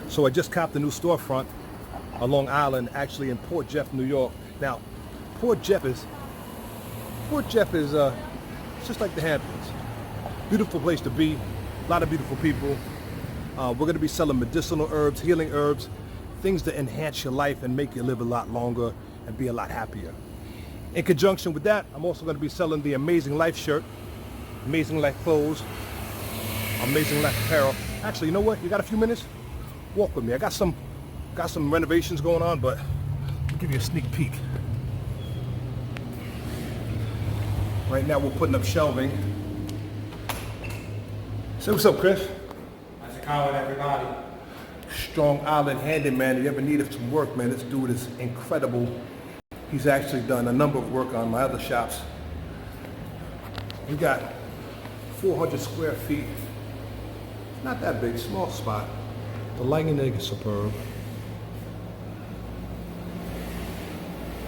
So I just copped a new storefront on Long Island, actually in Port Jeff, New York. Now, Port Jeff is it's just like the Hamptons. Beautiful place to be, a lot of beautiful people. We're going to be selling medicinal herbs, healing herbs, things to enhance your life and make you live a lot longer and be a lot happier. In conjunction with that, I'm also going to be selling the Amazing Life shirt, Amazing Life clothes, Amazing Life apparel. Actually, you know what? You got a few minutes? Walk with me. I got some renovations going on, but I'll give you a sneak peek. Right now we're putting up shelving. Say what's up, Chris. How's it going, everybody? Strong Island handyman. If you ever needed some work, man, this dude is incredible. He's actually done a number of work on my other shops. We got 400 square feet. Not that big, small spot. The lighting is superb.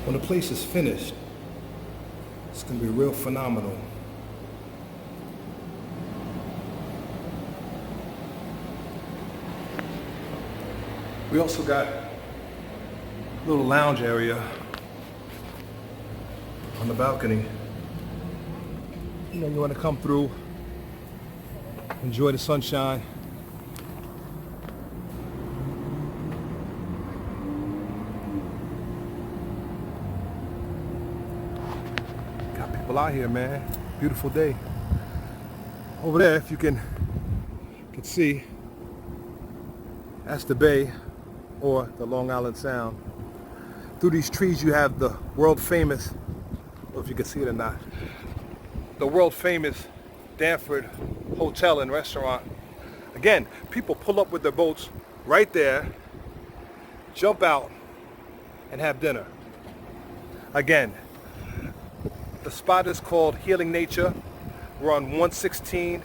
When the place is finished, it's going to be real phenomenal. We also got a little lounge area on the balcony. You know, you want to come through, enjoy the sunshine. Got people out here, man. Beautiful day. Over there, if you can see, that's the bay or the Long Island Sound. Through these trees you have the world famous, I don't know if you can see it or not, the world famous Danford Hotel and Restaurant. Again, people pull up with their boats right there, jump out, and have dinner. Again, the spot is called Healing Nature. We're on 116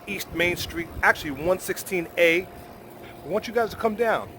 East Main Street, actually 116A. We want you guys to come down.